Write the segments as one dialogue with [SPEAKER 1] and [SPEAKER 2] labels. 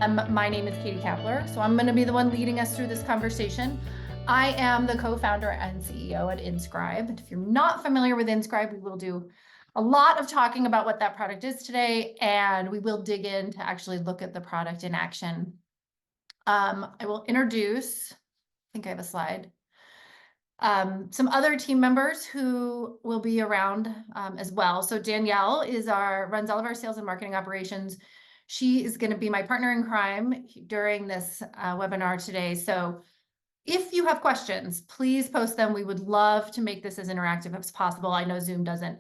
[SPEAKER 1] My name is Katie Kapler, so I'm going to be the one leading us through this conversation. I am the co-founder and CEO at Inscribe. And if you're not familiar with Inscribe, we will do a lot of talking about what that product is today, and we will dig in to actually look at the product in action. I will introduce, I think I have a slide, some other team members who will be around as well. So Danielle runs all of our sales and marketing operations. She is going to be my partner in crime during this webinar today. So if you have questions, please post them. We would love to make this as interactive as possible. I know Zoom doesn't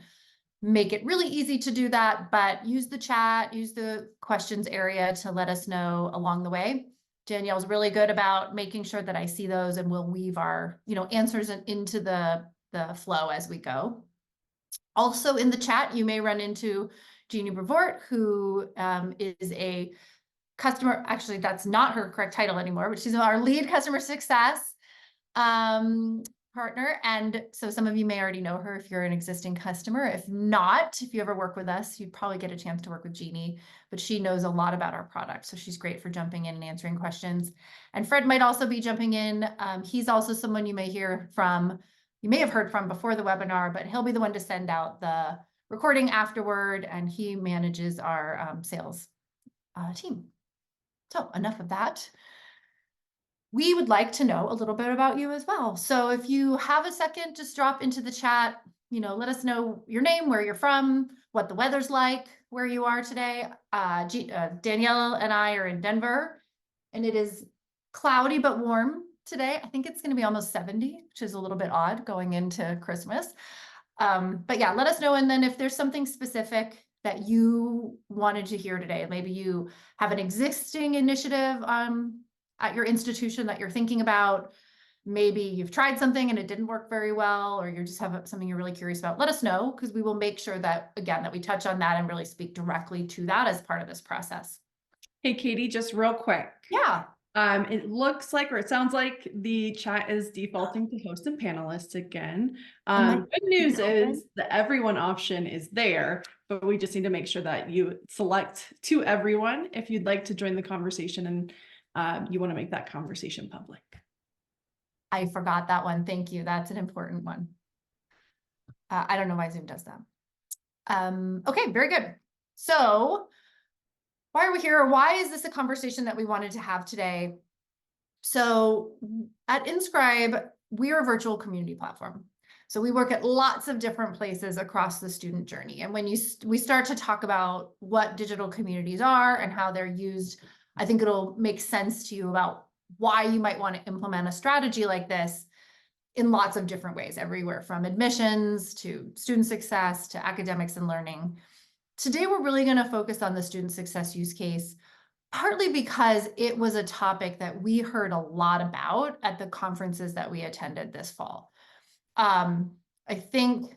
[SPEAKER 1] make it really easy to do that, but use the chat, use the questions area to let us know along the way. Danielle's really good about making sure that I see those, and we'll weave our answers into the flow as we go. Also in the chat, you may run into Jeannie Brevoort, who is a customer, actually that's not her correct title anymore, but she's our lead customer success partner. And so some of you may already know her if you're an existing customer. If not, if you ever work with us, you'd probably get a chance to work with Jeannie, but she knows a lot about our product. So she's great for jumping in and answering questions. And Fred might also be jumping in. He's also someone you may have heard from before the webinar, but he'll be the one to send out the recording afterward, and he manages our sales team. So enough of that. We would like to know a little bit about you as well. So if you have a second, just drop into the chat, let us know your name, where you're from, what the weather's like, where you are today. Danielle and I are in Denver, and it is cloudy but warm today. I think it's going to be almost 70, which is a little bit odd going into Christmas. But yeah, let us know. And then if there's something specific that you wanted to hear today, maybe you have an existing initiative at your institution that you're thinking about, maybe you've tried something and it didn't work very well, or you just have something you're really curious about, let us know, because we will make sure that, again, that we touch on that and really speak directly to that as part of this process.
[SPEAKER 2] Hey, Katie, just real quick.
[SPEAKER 1] Yeah.
[SPEAKER 2] It looks like, or it sounds like the chat is defaulting to host and panelists again. Good news is the everyone option is there, but we just need to make sure that you select to everyone if you'd like to join the conversation and you want to make that conversation public.
[SPEAKER 1] I forgot that one. Thank you. That's an important one. I don't know why Zoom does that. Okay, very good. So why are we here? Why is this a conversation that we wanted to have today? So at Inscribe, we are a virtual community platform. So we work at lots of different places across the student journey. And when we start to talk about what digital communities are and how they're used, I think it'll make sense to you about why you might want to implement a strategy like this in lots of different ways, everywhere from admissions to student success to academics and learning. Today, we're really going to focus on the student success use case, partly because it was a topic that we heard a lot about at the conferences that we attended this fall. I think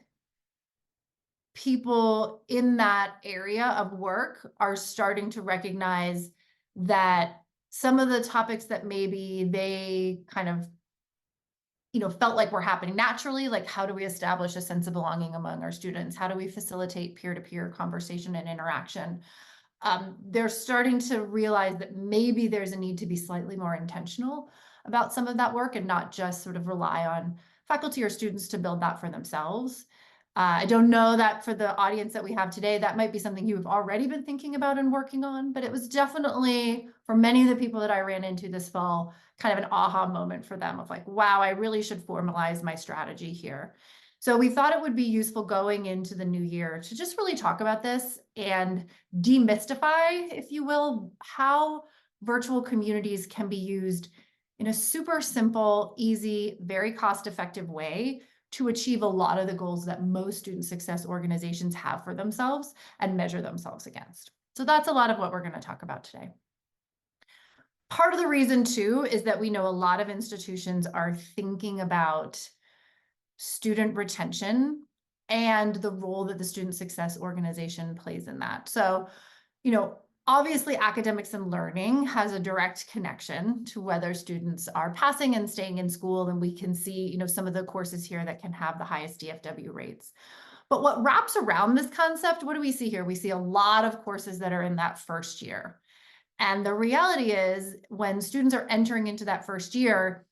[SPEAKER 1] people in that area of work are starting to recognize that some of the topics that maybe they kind of felt like were happening naturally, like how do we establish a sense of belonging among our students? How do we facilitate peer-to-peer conversation and interaction? They're starting to realize that maybe there's a need to be slightly more intentional about some of that work and not just sort of rely on faculty or students to build that for themselves. I don't know that for the audience that we have today, that might be something you've already been thinking about and working on, but it was definitely, for many of the people that I ran into this fall, kind of an aha moment for them of like, wow, I really should formalize my strategy here. So we thought it would be useful going into the new year to just really talk about this and demystify, if you will, how virtual communities can be used in a super simple, easy, very cost-effective way to achieve a lot of the goals that most student success organizations have for themselves and measure themselves against. So that's a lot of what we're going to talk about today. Part of the reason too is that we know a lot of institutions are thinking about student retention and the role that the student success organization plays in that. So, obviously academics and learning has a direct connection to whether students are passing and staying in school. And we can see, some of the courses here that can have the highest DFW rates. But what wraps around this concept, what do we see here? We see a lot of courses that are in that first year. And the reality is when students are entering into that first year,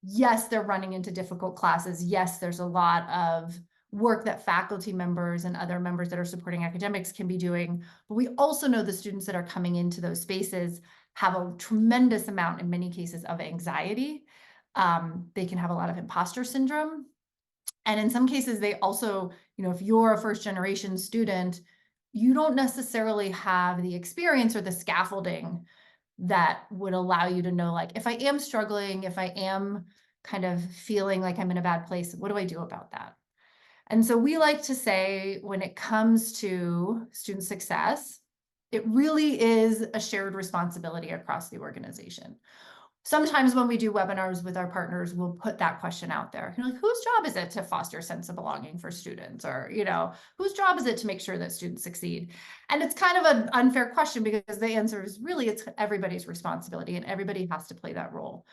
[SPEAKER 1] yes, they're running into difficult classes. Yes, there's a lot of work that faculty members and other members that are supporting academics can be doing. But we also know the students that are coming into those spaces have a tremendous amount, in many cases, of anxiety. They can have a lot of imposter syndrome. And in some cases, they also, if you're a first generation student, you don't necessarily have the experience or the scaffolding that would allow you to know, like, if I am struggling, if I am kind of feeling like I'm in a bad place, what do I do about that? And so we like to say, when it comes to student success, it really is a shared responsibility across the organization. Sometimes when we do webinars with our partners, we'll put that question out there. Like, whose job is it to foster a sense of belonging for students? Or, whose job is it to make sure that students succeed? And it's kind of an unfair question because the answer is really, it's everybody's responsibility and everybody has to play that role.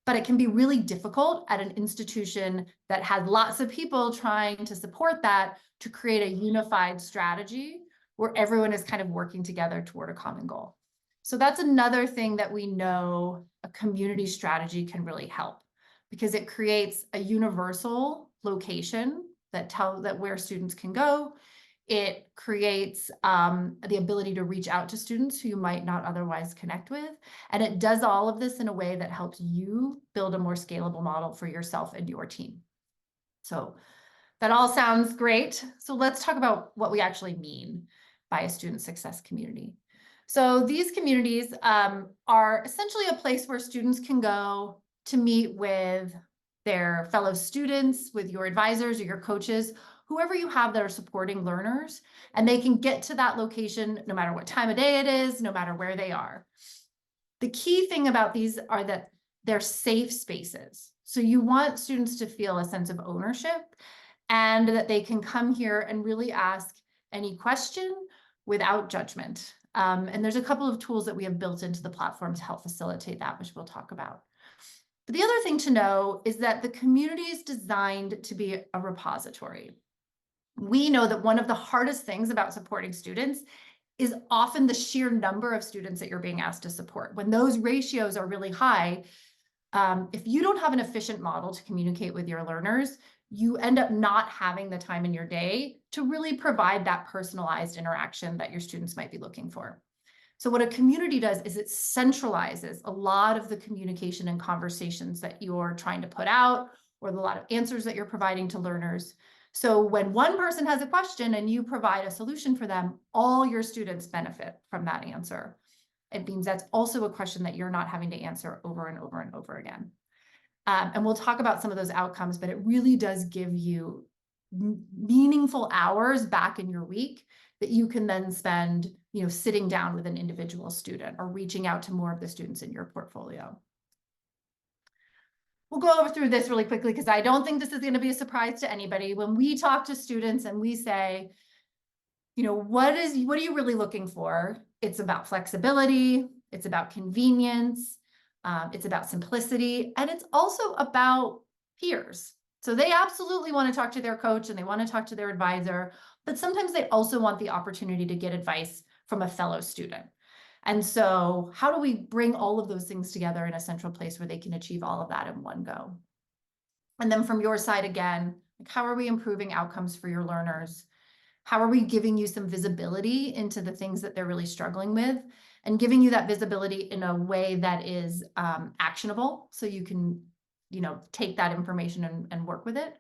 [SPEAKER 1] But it can be really difficult at an institution that has lots of people trying to support that, to create a unified strategy where everyone is kind of working together toward a common goal. So that's another thing that we know a community strategy can really help, because it creates a universal location that tells that where students can go. It creates the ability to reach out to students who you might not otherwise connect with. And it does all of this in a way that helps you build a more scalable model for yourself and your team. So that all sounds great. So let's talk about what we actually mean by a student success community. So these communities are essentially a place where students can go to meet with their fellow students, with your advisors or your coaches, whoever you have that are supporting learners, and they can get to that location no matter what time of day it is, no matter where they are. The key thing about these are that they're safe spaces. So you want students to feel a sense of ownership and that they can come here and really ask any question without judgment. And there's a couple of tools that we have built into the platform to help facilitate that, which we'll talk about. But the other thing to know is that the community is designed to be a repository. We know that one of the hardest things about supporting students is often the sheer number of students that you're being asked to support. When those ratios are really high, if you don't have an efficient model to communicate with your learners, you end up not having the time in your day to really provide that personalized interaction that your students might be looking for. So what a community does is it centralizes a lot of the communication and conversations that you're trying to put out, or a lot of answers that you're providing to learners. So when one person has a question and you provide a solution for them, all your students benefit from that answer. It means that's also a question that you're not having to answer over and over and over again. And we'll talk about some of those outcomes, but it really does give you meaningful hours back in your week that you can then spend, sitting down with an individual student or reaching out to more of the students in your portfolio. We'll go over through this really quickly because I don't think this is going to be a surprise to anybody. When we talk to students and we say, what are you really looking for? It's about flexibility. It's about convenience. It's about simplicity. And it's also about peers. So they absolutely want to talk to their coach and they want to talk to their advisor, but sometimes they also want the opportunity to get advice from a fellow student. And so how do we bring all of those things together in a central place where they can achieve all of that in one go? And then from your side again, how are we improving outcomes for your learners? How are we giving you some visibility into the things that they're really struggling with, and giving you that visibility in a way that is actionable so you can, take that information and work with it?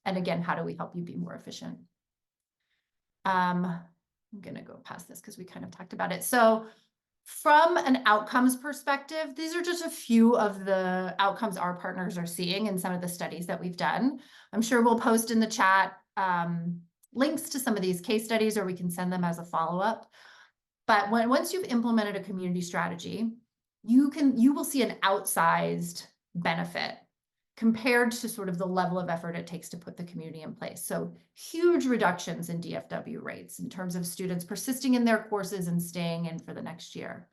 [SPEAKER 1] And again, how do we help you be more efficient? I'm going to go past this because we kind of talked about it. So from an outcomes perspective, these are just a few of the outcomes our partners are seeing in some of the studies that we've done. I'm sure we'll post in the chat links to some of these case studies, or we can send them as a follow-up. But once you've implemented a community strategy, you will see an outsized benefit compared to sort of the level of effort it takes to put the community in place. So huge reductions in DFW rates in terms of students persisting in their courses and staying in for the next year.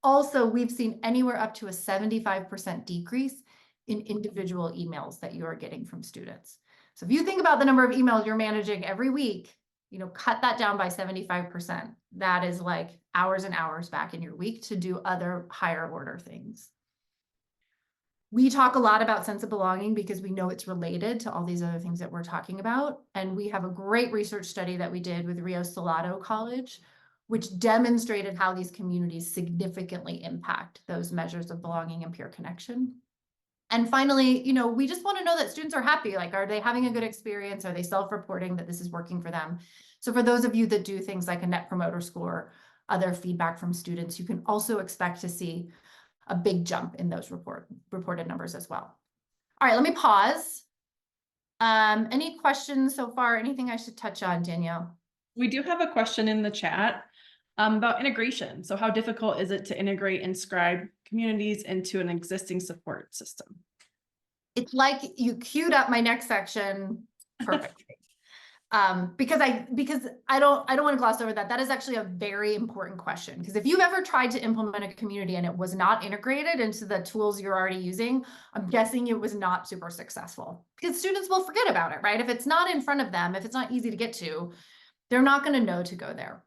[SPEAKER 1] Also, we've seen anywhere up to a 75% decrease in individual emails that you are getting from students. So if you think about the number of emails you're managing every week, cut that down by 75%. That is like hours and hours back in your week to do other higher order things. We talk a lot about sense of belonging because we know it's related to all these other things that we're talking about. And we have a great research study that we did with Rio Salado College, which demonstrated how these communities significantly impact those measures of belonging and peer connection. And finally, we just want to know that students are happy. Like, are they having a good experience? Are they self-reporting that this is working for them? So for those of you that do things like a Net Promoter Score, other feedback from students, you can also expect to see a big jump in those reported numbers as well. All right, let me pause. Any questions so far? Anything I should touch on, Danielle?
[SPEAKER 2] We do have a question in the chat about integration. So how difficult is it to integrate Inscribe communities into an existing support system?
[SPEAKER 1] It's like you queued up my next section perfectly. Because I don't want to gloss over that. That is actually a very important question. Because if you've ever tried to implement a community and it was not integrated into the tools you're already using, I'm guessing it was not super successful. Because students will forget about it, right? If it's not in front of them, if it's not easy to get to, they're not going to know to go there.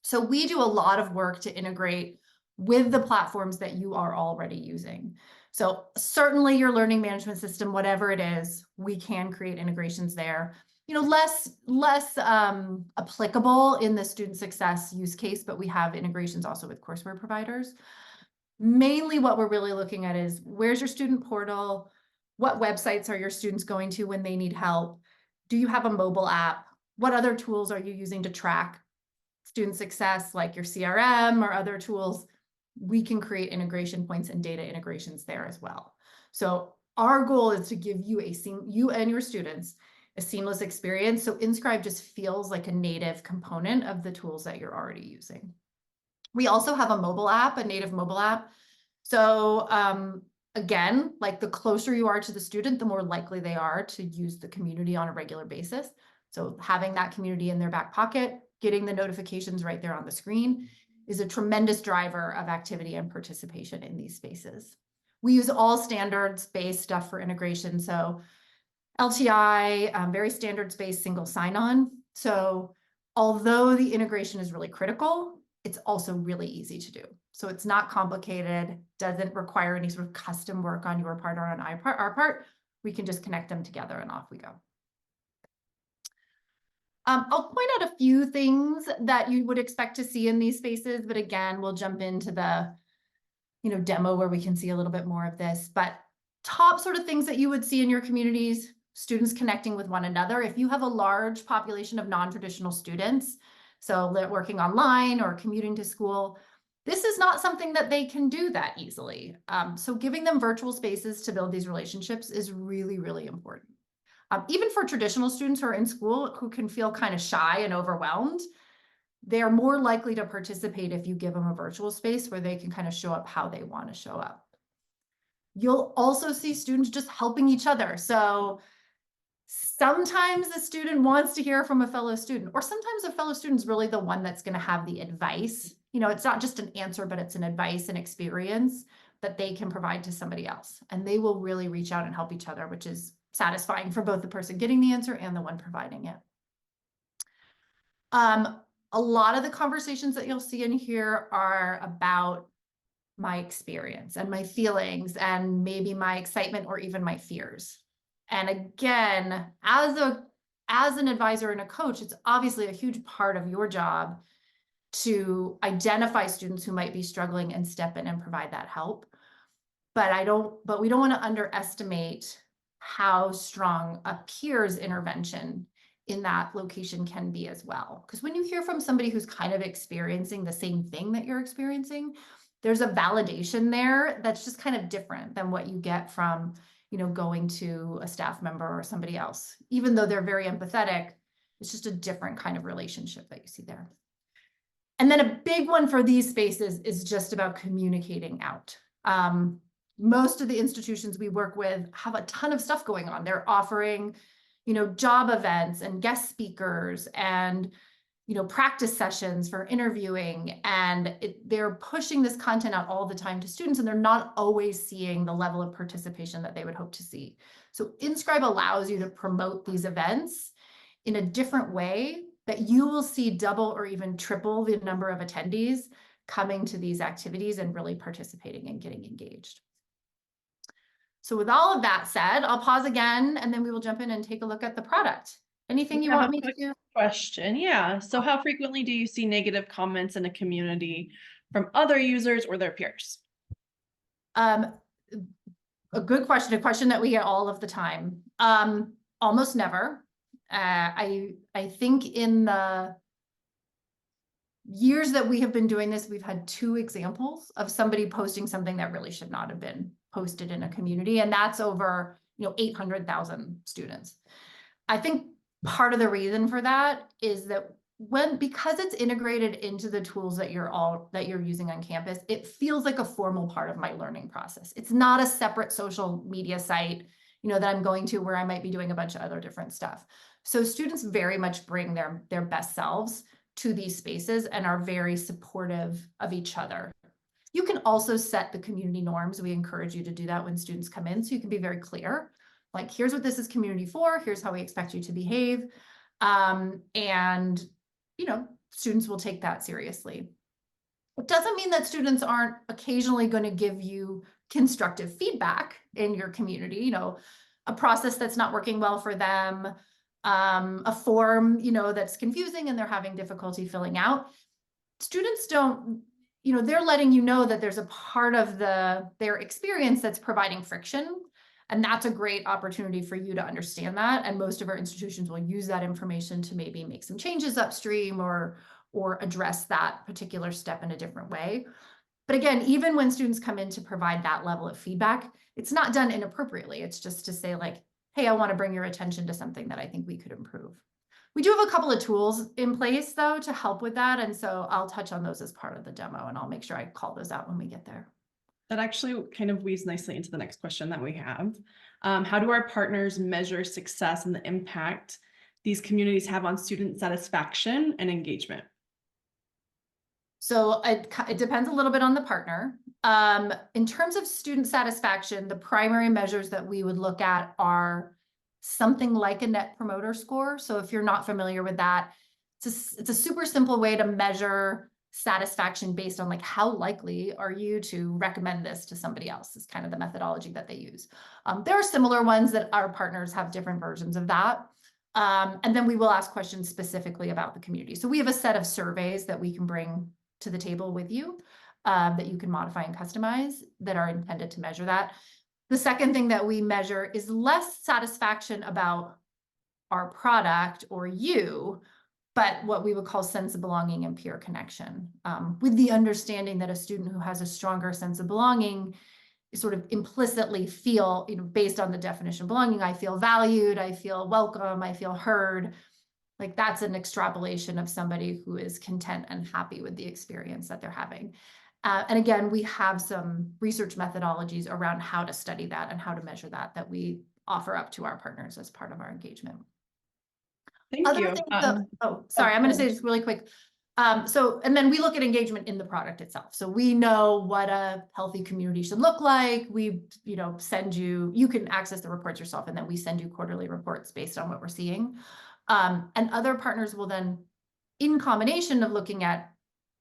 [SPEAKER 1] So we do a lot of work to integrate with the platforms that you are already using. So certainly your learning management system, whatever it is, we can create integrations there. Less applicable in the student success use case, but we have integrations also with courseware providers. Mainly what we're really looking at is where's your student portal? What websites are your students going to when they need help? Do you have a mobile app? What other tools are you using to track student success, like your CRM or other tools? We can create integration points and data integrations there as well. So our goal is to give you you and your students a seamless experience. So Inscribe just feels like a native component of the tools that you're already using. We also have a mobile app, a native mobile app. So again, like the closer you are to the student, the more likely they are to use the community on a regular basis. So having that community in their back pocket, getting the notifications right there on the screen is a tremendous driver of activity and participation in these spaces. We use all standards-based stuff for integration. So LTI, very standards-based single sign-on. So although the integration is really critical, it's also really easy to do. So it's not complicated, doesn't require any sort of custom work on your part or on our part. We can just connect them together and off we go. I'll point out a few things that you would expect to see in these spaces, but again, we'll jump into the demo where we can see a little bit more of this. But top sort of things that you would see in your communities: students connecting with one another. If you have a large population of non-traditional students, so they're working online or commuting to school, this is not something that they can do that easily. So giving them virtual spaces to build these relationships is really, really important. Even for traditional students who are in school who can feel kind of shy and overwhelmed, they're more likely to participate if you give them a virtual space where they can kind of show up how they want to show up. You'll also see students just helping each other. So sometimes the student wants to hear from a fellow student, or sometimes a fellow student's really the one that's going to have the advice. It's not just an answer, but it's an advice and experience that they can provide to somebody else. And they will really reach out and help each other, which is satisfying for both the person getting the answer and the one providing it. A lot of the conversations that you'll see in here are about my experience and my feelings and maybe my excitement or even my fears. And again, as an advisor and a coach, it's obviously a huge part of your job to identify students who might be struggling and step in and provide that help. But we don't want to underestimate how strong a peer's intervention in that location can be as well. Because when you hear from somebody who's kind of experiencing the same thing that you're experiencing, there's a validation there that's just kind of different than what you get from, going to a staff member or somebody else. Even though they're very empathetic, it's just a different kind of relationship that you see there. And then a big one for these spaces is just about communicating out. Most of the institutions we work with have a ton of stuff going on. They're offering, job events and guest speakers and, practice sessions for interviewing. And they're pushing this content out all the time to students, and they're not always seeing the level of participation that they would hope to see. So Inscribe allows you to promote these events in a different way that you will see double or even triple the number of attendees coming to these activities and really participating and getting engaged. So with all of that said, I'll pause again, and then we will jump in and take a look at the product. Anything you
[SPEAKER 2] I have
[SPEAKER 1] want
[SPEAKER 2] a
[SPEAKER 1] me
[SPEAKER 2] quick
[SPEAKER 1] to?
[SPEAKER 2] question. Yeah. So how frequently do you see negative comments in a community from other users or their peers?
[SPEAKER 1] A good question, a question that we get all of the time. Almost never. I think in the years that we have been doing this, we've had 2 examples of somebody posting something that really should not have been posted in a community, and that's over, 800,000 students. I think part of the reason for that is that because it's integrated into the tools that you're using on campus, it feels like a formal part of my learning process. It's not a separate social media site, that I'm going to where I might be doing a bunch of other different stuff. So students very much bring their best selves to these spaces and are very supportive of each other. You can also set the community norms. We encourage you to do that when students come in, so you can be very clear. Like, here's what this is community for, here's how we expect you to behave. And, students will take that seriously. It doesn't mean that students aren't occasionally going to give you constructive feedback in your community, a process that's not working well for them, a form, that's confusing and they're having difficulty filling out. Students don't, they're letting you know that there's a part of their experience that's providing friction. And that's a great opportunity for you to understand that. And most of our institutions will use that information to maybe make some changes upstream or address that particular step in a different way. But again, even when students come in to provide that level of feedback, it's not done inappropriately. It's just to say like, hey, I want to bring your attention to something that I think we could improve. We do have a couple of tools in place though to help with that. And so I'll touch on those as part of the demo, and I'll make sure I call those out when we get there.
[SPEAKER 2] That actually kind of weaves nicely into the next question that we have. How do our partners measure success and the impact these communities have on student satisfaction and engagement?
[SPEAKER 1] So it depends a little bit on the partner. In terms of student satisfaction, the primary measures that we would look at are something like a Net Promoter Score. So if you're not familiar with that, it's a super simple way to measure satisfaction based on like how likely are you to recommend this to somebody else is kind of the methodology that they use. There are similar ones that our partners have different versions of that. And then we will ask questions specifically about the community. So we have a set of surveys that we can bring to the table with you that you can modify and customize that are intended to measure that. The second thing that we measure is less satisfaction about our product or you, but what we would call sense of belonging and peer connection, with the understanding that a student who has a stronger sense of belonging sort of implicitly feel, based on the definition of belonging, I feel valued, I feel welcome, I feel heard. Like that's an extrapolation of somebody who is content and happy with the experience that they're having. And again, we have some research methodologies around how to study that and how to measure that we offer up to our partners as part of our engagement.
[SPEAKER 2] Thank
[SPEAKER 1] Other
[SPEAKER 2] you.
[SPEAKER 1] things sorry, I'm going to say just really quick. And then we look at engagement in the product itself. So we know what a healthy community should look like. We, send you can access the reports yourself, and then we send you quarterly reports based on what we're seeing. And other partners will then, in combination of looking at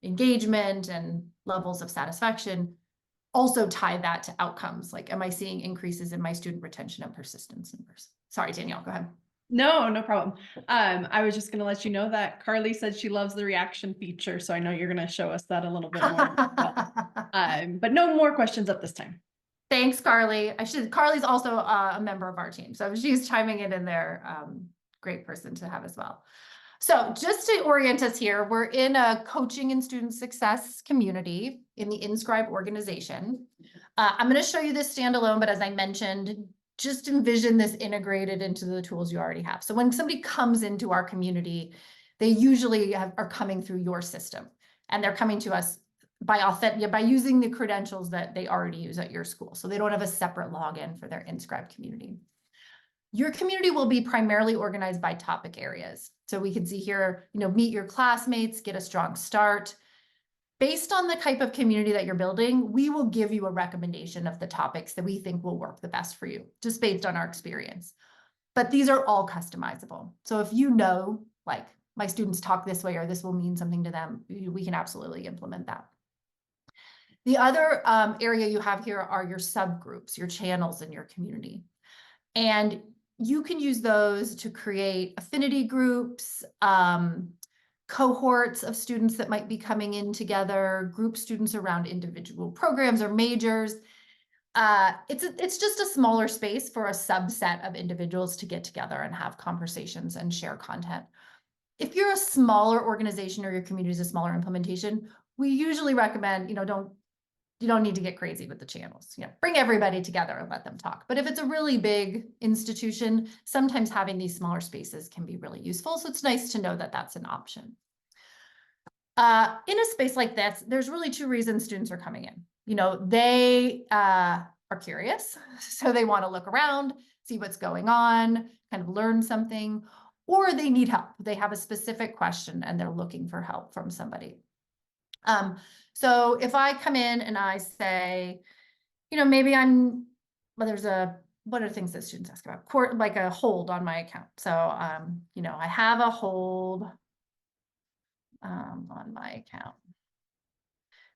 [SPEAKER 1] engagement and levels of satisfaction, also tie that to outcomes. Like, am I seeing increases in my student retention and persistence numbers? Sorry, Danielle, go ahead.
[SPEAKER 2] No problem. I was just going to let you know that Carly said she loves the reaction feature. So I know you're going to show us that a little bit more. But no more questions at this time.
[SPEAKER 1] Thanks, Carly. Carly's also a member of our team. So she's chiming in there. Great person to have as well. So just to orient us here, we're in a coaching and student success community in the InScribe organization. I'm going to show you this standalone, but as I mentioned, just envision this integrated into the tools you already have. So when somebody comes into our community, they usually are coming through your system, and they're coming to us by using the credentials that they already use at your school. So they don't have a separate login for their InScribe community. Your community will be primarily organized by topic areas. So we can see here, meet your classmates, get a strong start. Based on the type of community that you're building, we will give you a recommendation of the topics that we think will work the best for you, just based on our experience. But these are all customizable. So if like my students talk this way, or this will mean something to them, we can absolutely implement that. The other area you have here are your subgroups, your channels in your community. And you can use those to create affinity groups, cohorts of students that might be coming in together, group students around individual programs or majors. It's just a smaller space for a subset of individuals to get together and have conversations and share content. If you're a smaller organization or your community is a smaller implementation, we usually recommend, you don't need to get crazy with the channels. Bring everybody together and let them talk. But if it's a really big institution, sometimes having these smaller spaces can be really useful. So it's nice to know that that's an option. In a space like this, there's really two reasons students are coming in. They are curious, so they want to look around, see what's going on, kind of learn something, or they need help. They have a specific question and they're looking for help from somebody. So if I come in and I say, maybe what are things that students ask about? Like a hold on my account. So, I have a hold on my account.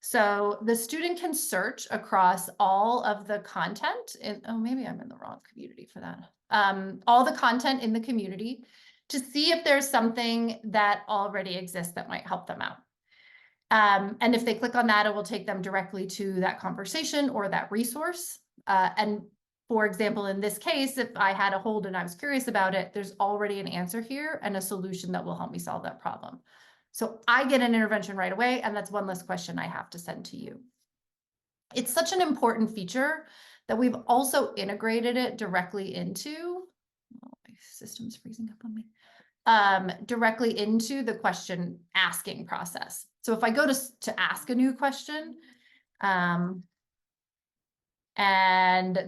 [SPEAKER 1] So the student can search across all of the content maybe I'm in the wrong community for that. All the content in the community to see if there's something that already exists that might help them out. And if they click on that, it will take them directly to that conversation or that resource. And for example, in this case, if I had a hold and I was curious about it, there's already an answer here and a solution that will help me solve that problem. So I get an intervention right away, and that's one less question I have to send to you. It's such an important feature that we've also integrated it directly into, my system's freezing up on me, directly into the question asking process. So if I go to ask a new question, and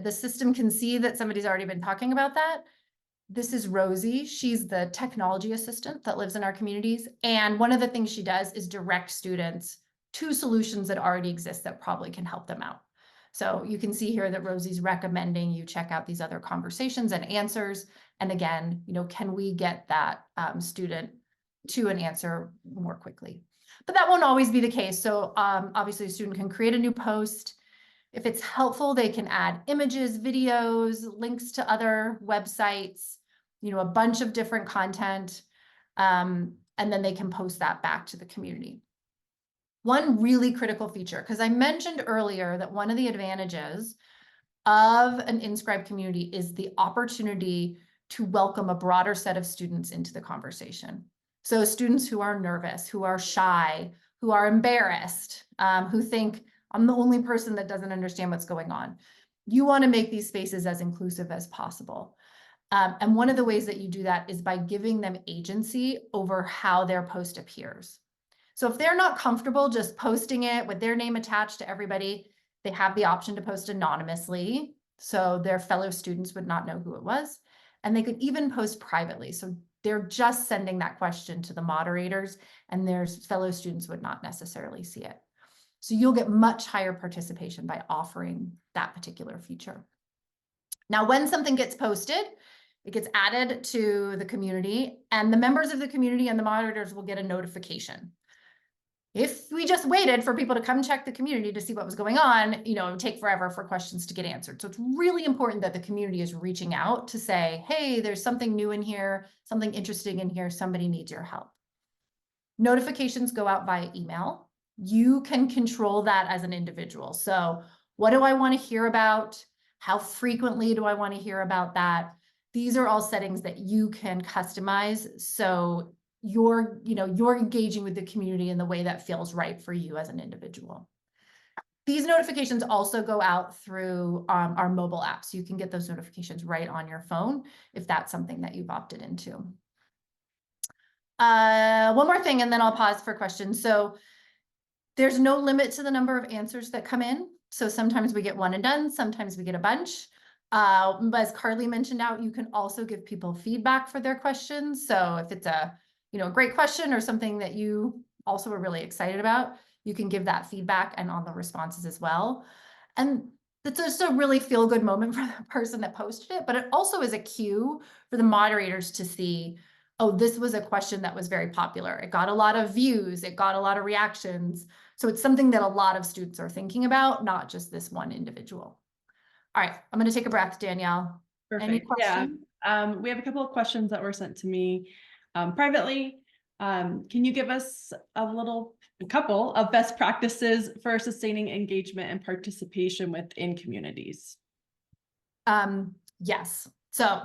[SPEAKER 1] the system can see that somebody's already been talking about that, this is Rosie. She's the technology assistant that lives in our communities. And one of the things she does is direct students to solutions that already exist that probably can help them out. So you can see here that Rosie's recommending you check out these other conversations and answers. And again, can we get that student to an answer more quickly? But that won't always be the case. So obviously a student can create a new post. If it's helpful, they can add images, videos, links to other websites, a bunch of different content, and then they can post that back to the community. One really critical feature, because I mentioned earlier that one of the advantages of an Inscribe community is the opportunity to welcome a broader set of students into the conversation. So students who are nervous, who are shy, who are embarrassed, who think, I'm the only person that doesn't understand what's going on. You want to make these spaces as inclusive as possible. And one of the ways that you do that is by giving them agency over how their post appears. So if they're not comfortable just posting it with their name attached to everybody, they have the option to post anonymously, so their fellow students would not know who it was. And they could even post privately. So they're just sending that question to the moderators, and their fellow students would not necessarily see it. So you'll get much higher participation by offering that particular feature. Now, when something gets posted, it gets added to the community, and the members of the community and the moderators will get a notification. If we just waited for people to come check the community to see what was going on, it would take forever for questions to get answered. So it's really important that the community is reaching out to say, hey, there's something new in here, something interesting in here, somebody needs your help. Notifications go out via email. You can control that as an individual. So what do I want to hear about? How frequently do I want to hear about that? These are all settings that you can customize. So you're engaging with the community in the way that feels right for you as an individual. These notifications also go out through our mobile app. So you can get those notifications right on your phone if that's something that you've opted into. One more thing, and then I'll pause for questions. So there's no limit to the number of answers that come in. So sometimes we get one and done, sometimes we get a bunch. As Carly mentioned out, you can also give people feedback for their questions. So if it's a great question or something that you also are really excited about, you can give that feedback and on the responses as well. And it's just a really feel-good moment for the person that posted it, but it also is a cue for the moderators to see, oh, this was a question that was very popular. It got a lot of views, it got a lot of reactions. So it's something that a lot of students are thinking about, not just this one individual. All right, I'm going to take a breath, Danielle. Any
[SPEAKER 2] Perfect. Yeah.
[SPEAKER 1] questions?
[SPEAKER 2] We have a couple of questions that were sent to me privately. Can you give us a couple of best practices for sustaining engagement and participation within communities?
[SPEAKER 1] Yes. So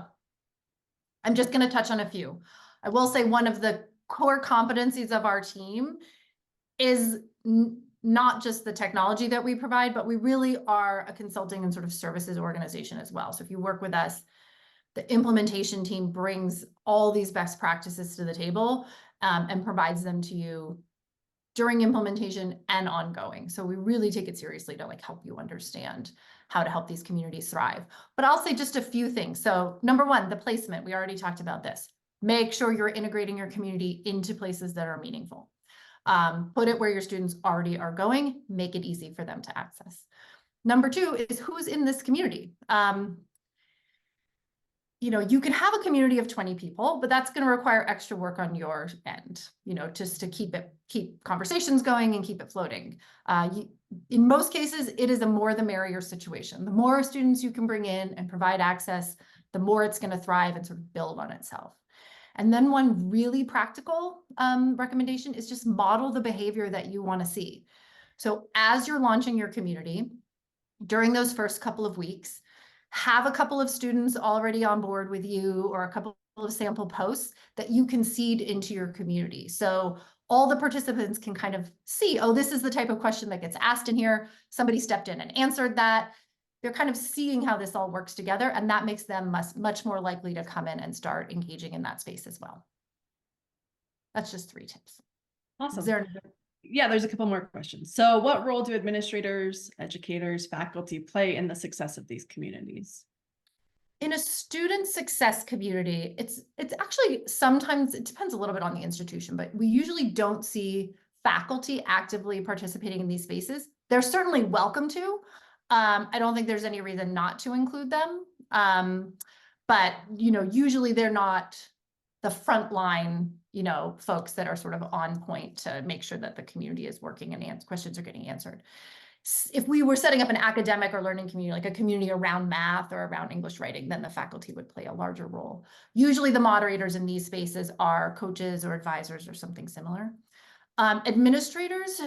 [SPEAKER 1] I'm just going to touch on a few. I will say one of the core competencies of our team is not just the technology that we provide, but we really are a consulting and sort of services organization as well. So if you work with us, the implementation team brings all these best practices to the table and provides them to you during implementation and ongoing. So we really take it seriously to like help you understand how to help these communities thrive. But I'll say just a few things. So number one, the placement, we already talked about this. Make sure you're integrating your community into places that are meaningful. Put it where your students already are going, make it easy for them to access. Number two is who's in this community. You know, you can have a community of 20 people, but that's going to require extra work on your end, you know, just to keep conversations going and keep it floating. In most cases, it is a more the merrier situation. The more students you can bring in and provide access, the more it's going to thrive and sort of build on itself. And then one really practical recommendation is just model the behavior that you want to see. So as you're launching your community, during those first couple of weeks, have a couple of students already on board with you or a couple of sample posts that you can seed into your community. So all the participants can kind of see, oh, this is the type of question that gets asked in here. Somebody stepped in and answered that. They're kind of seeing how this all works together, and that makes them much more likely to come in and start engaging in that space as well. That's just 3 tips.
[SPEAKER 2] Awesome. Yeah, there's a couple more questions. So what role do administrators, educators, faculty play in the success of these communities?
[SPEAKER 1] In a student success community, it's actually sometimes, it depends a little bit on the institution, but we usually don't see faculty actively participating in these spaces. They're certainly welcome to. I don't think there's any reason not to include them. But, you know, usually they're not the frontline, you know, folks that are sort of on point to make sure that the community is working and questions are getting answered. If we were setting up an academic or learning community, like a community around math or around English writing, then the faculty would play a larger role. Usually the moderators in these spaces are coaches or advisors or something similar. Administrators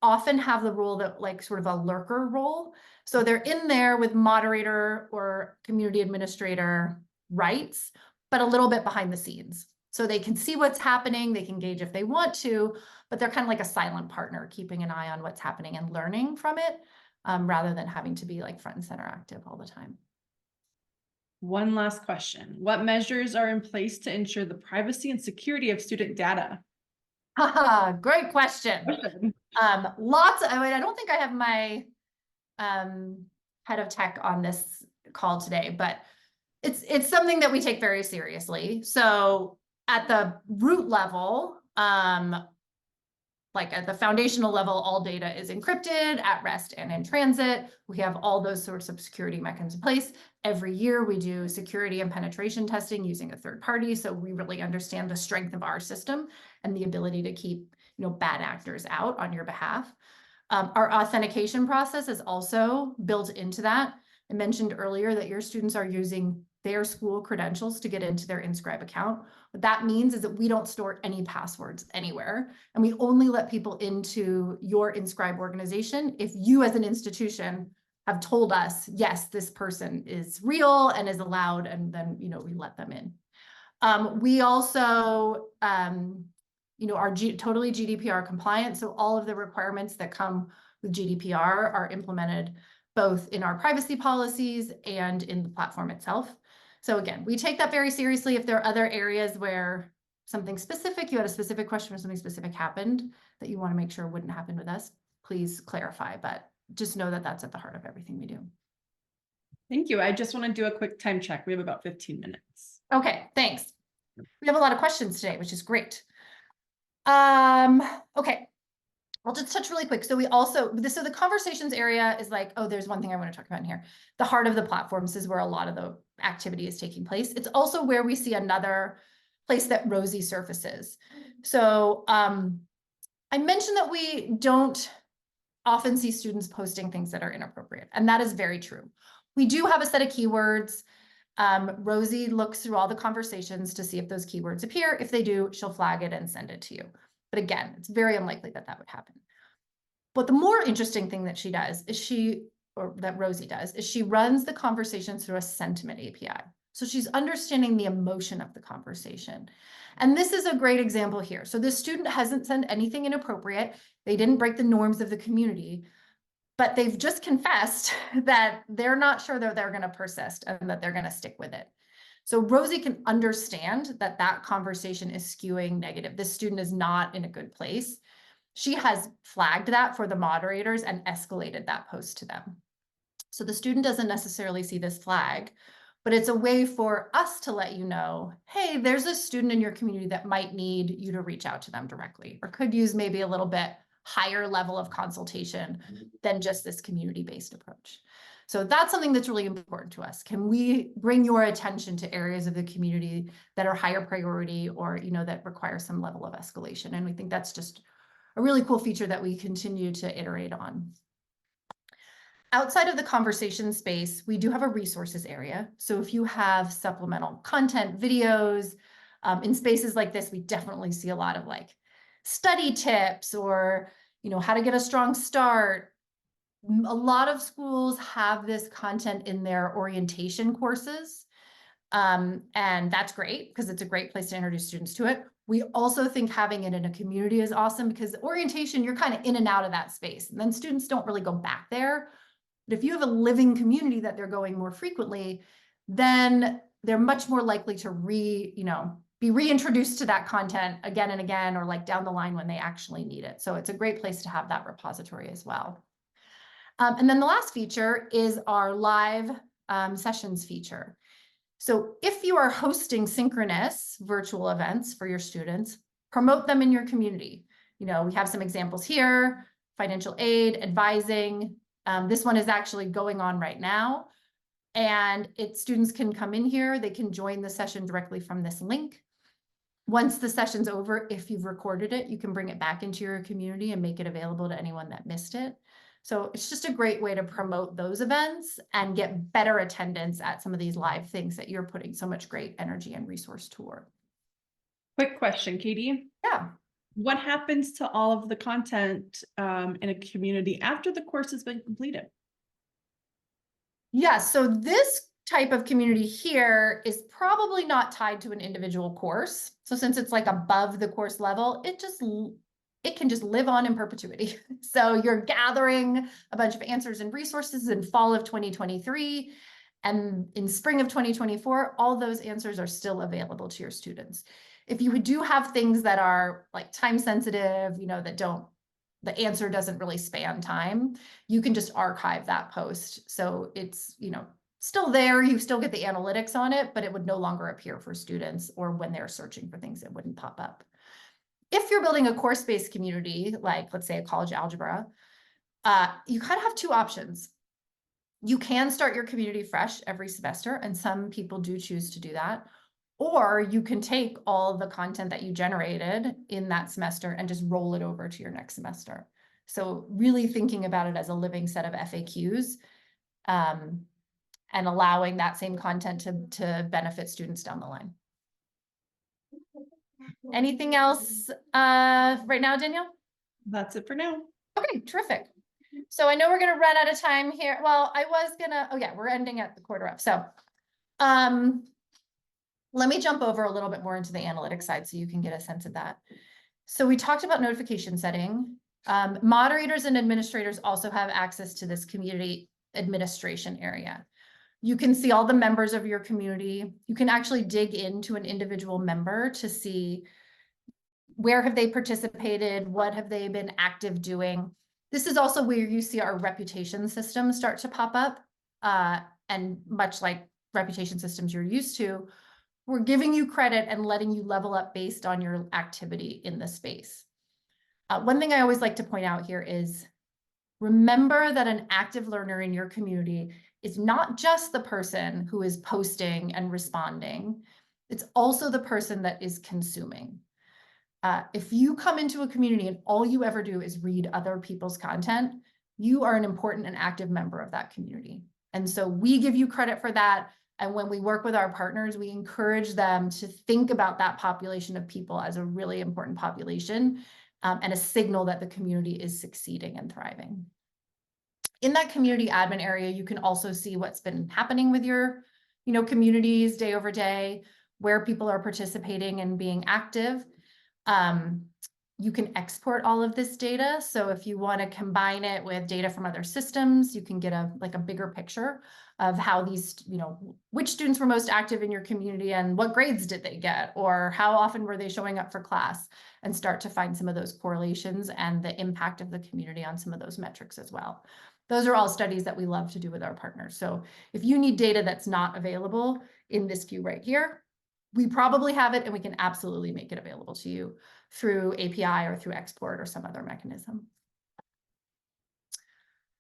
[SPEAKER 1] often have the role that like sort of a lurker role. So they're in there with moderator or community administrator rights, but a little bit behind the scenes. So they can see what's happening, they can engage if they want to, but they're kind of like a silent partner, keeping an eye on what's happening and learning from it, rather than having to be like front and center active all the time.
[SPEAKER 2] One last question. What measures are in place to ensure the privacy and security of student data?
[SPEAKER 1] Great question. Lots of, I mean, I don't think I have my head of tech on this call today, but it's something that we take very seriously. So at the root level, like at the foundational level, all data is encrypted at rest and in transit. We have all those sorts of security mechanisms in place. Every year we do security and penetration testing using a third party. So we really understand the strength of our system and the ability to keep, you know, bad actors out on your behalf. Our authentication process is also built into that. I mentioned earlier that your students are using their school credentials to get into their Inscribe account. What that means is that we don't store any passwords anywhere, and we only let people into your Inscribe organization if you as an institution have told us, yes, this person is real and is allowed, and then, you know, we let them in. We also, you know, are totally GDPR compliant. So all of the requirements that come with GDPR are implemented both in our privacy policies and in the platform itself. So again, we take that very seriously. If there are other areas where something specific, you had a specific question or something specific happened that you want to make sure wouldn't happen with us, please clarify, but just know that that's at the heart of everything we do.
[SPEAKER 2] Thank you. I just want to do a quick time check. We have about 15 minutes.
[SPEAKER 1] Okay, thanks. We have a lot of questions today, which is great. Okay, I'll just touch really quick. So we also, so the conversations area is like, oh, there's one thing I want to talk about in here. The heart of the platforms is where a lot of the activity is taking place. It's also where we see another place that Rosie surfaces. So I mentioned that we don't often see students posting things that are inappropriate, and that is very true. We do have a set of keywords. Rosie looks through all the conversations to see if those keywords appear. If they do, she'll flag it and send it to you. But again, it's very unlikely that that would happen. But the more interesting thing that she does is that Rosie does, is she runs the conversations through a sentiment API. So she's understanding the emotion of the conversation. And this is a great example here. So this student hasn't said anything inappropriate. They didn't break the norms of the community, but they've just confessed that they're not sure that they're going to persist and that they're going to stick with it. So Rosie can understand that that conversation is skewing negative. This student is not in a good place. She has flagged that for the moderators and escalated that post to them. So the student doesn't necessarily see this flag, but it's a way for us to let you know, hey, there's a student in your community that might need you to reach out to them directly, or could use maybe a little bit higher level of consultation than just this community-based approach. So that's something that's really important to us. Can we bring your attention to areas of the community that are higher priority, or that require some level of escalation? And we think that's just a really cool feature that we continue to iterate on. Outside of the conversation space, we do have a resources area. So if you have supplemental content, videos, in spaces like this, we definitely see a lot of like study tips, or how to get a strong start. A lot of schools have this content in their orientation courses. And that's great because it's a great place to introduce students to it. We also think having it in a community is awesome, because orientation, you're kind of in and out of that space, and then students don't really go back there. But if you have a living community that they're going more frequently, then they're much more likely to be reintroduced to that content again and again, or like down the line when they actually need it. So it's a great place to have that repository as well. And then the last feature is our live sessions feature. So if you are hosting synchronous virtual events for your students, promote them in your community. We have some examples here: financial aid, advising. This one is actually going on right now. And students can come in here, they can join the session directly from this link. Once the session's over, if you've recorded it, you can bring it back into your community and make it available to anyone that missed it. So it's just a great way to promote those events and get better attendance at some of these live things that you're putting so much great energy and resource toward.
[SPEAKER 2] Quick question, Katie.
[SPEAKER 1] Yeah.
[SPEAKER 2] What happens to all of the content in a community after the course has been completed?
[SPEAKER 1] Yeah, so this type of community here is probably not tied to an individual course. So since it's like above the course level, it can just live on in perpetuity. So you're gathering a bunch of answers and resources in fall of 2023, and in spring of 2024, all those answers are still available to your students. If you do have things that are like time sensitive, the answer doesn't really span time, you can just archive that post. So it's, still there, you still get the analytics on it, but it would no longer appear for students, or when they're searching for things, it wouldn't pop up. If you're building a course-based community, like let's say a college algebra, you kind of have two options. You can start your community fresh every semester, and some people do choose to do that. Or you can take all the content that you generated in that semester and just roll it over to your next semester. So really thinking about it as a living set of FAQs, and allowing that same content to benefit students down the line. Anything else right now, Danielle?
[SPEAKER 2] That's it for now.
[SPEAKER 1] Okay, terrific. So I know we're gonna run out of time here. Well, oh yeah, we're ending at the quarter up. So let me jump over a little bit more into the analytics side so you can get a sense of that. So we talked about notification setting. Moderators and administrators also have access to this community administration area. You can see all the members of your community. You can actually dig into an individual member to see where have they participated, what have they been active doing. This is also where you see our reputation systems start to pop up. And much like reputation systems you're used to, we're giving you credit and letting you level up based on your activity in the space. One thing I always like to point out here is, remember that an active learner in your community is not just the person who is posting and responding. It's also the person that is consuming. If you come into a community and all you ever do is read other people's content, you are an important and active member of that community. And so we give you credit for that. And when we work with our partners, we encourage them to think about that population of people as a really important population, and a signal that the community is succeeding and thriving. In that community admin area, you can also see what's been happening with your, communities day over day, where people are participating and being active. You can export all of this data. So if you want to combine it with data from other systems, you can get a bigger picture of how these, which students were most active in your community and what grades did they get, or how often were they showing up for class, and start to find some of those correlations and the impact of the community on some of those metrics as well. Those are all studies that we love to do with our partners. So if you need data that's not available in this view right here, we probably have it, and we can absolutely make it available to you through API or through export or some other mechanism.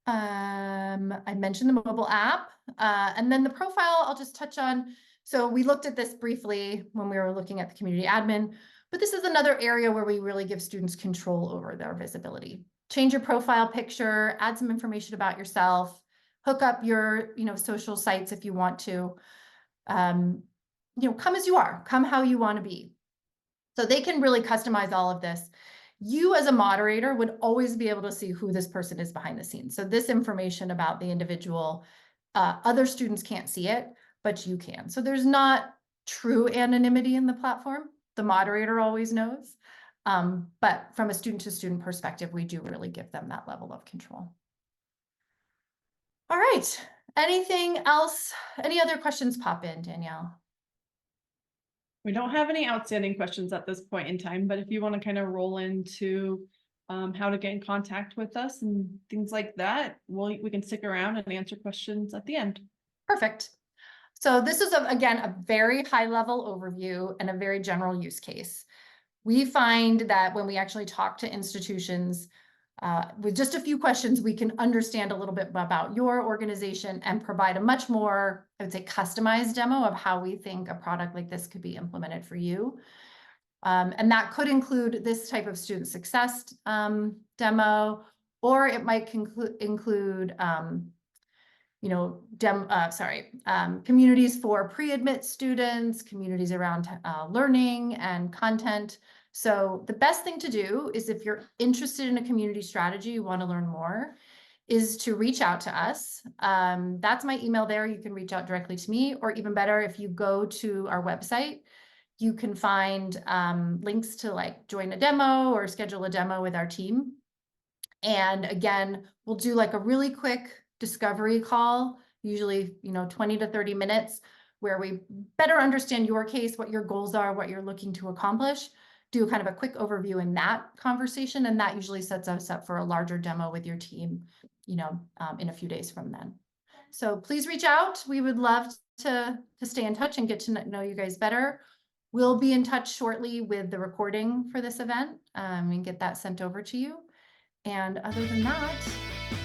[SPEAKER 1] I mentioned the mobile app, and then the profile I'll just touch on. So we looked at this briefly when we were looking at the community admin, but this is another area where we really give students control over their visibility. Change your profile picture, add some information about yourself, hook up your, social sites if you want to. Come as you are, come how you want to be. So they can really customize all of this. You as a moderator would always be able to see who this person is behind the scenes. So this information about the individual, other students can't see it, but you can. So there's not true anonymity in the platform. The moderator always knows. But from a student to student perspective, we do really give them that level of control. All right. Anything else? Any other questions pop in, Danielle?
[SPEAKER 2] We don't have any outstanding questions at this point in time, but if you want to kind of roll into how to get in contact with us and things like that, we can stick around and answer questions at the end.
[SPEAKER 1] Perfect. So this is, again, a very high level overview and a very general use case. We find that when we actually talk to institutions, with just a few questions, we can understand a little bit about your organization and provide a much more, I would say, customized demo of how we think a product like this could be implemented for you. And that could include this type of student success demo, or it might include communities for pre-admit students, communities around learning and content. So the best thing to do is, if you're interested in a community strategy, you want to learn more, is to reach out to us. That's my email there. You can reach out directly to me, or even better, if you go to our website, you can find links to join a demo or schedule a demo with our team. And again, we'll do a really quick discovery call, usually 20 to 30 minutes, where we better understand your case, what your goals are, what you're looking to accomplish, do kind of a quick overview in that conversation, and that usually sets us up for a larger demo with your team, in a few days from then. So please reach out. We would love to stay in touch and get to know you guys better. We'll be in touch shortly with the recording for this event, and get that sent over to you. And other than that,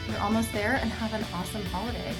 [SPEAKER 1] you're almost there, and have an awesome holiday.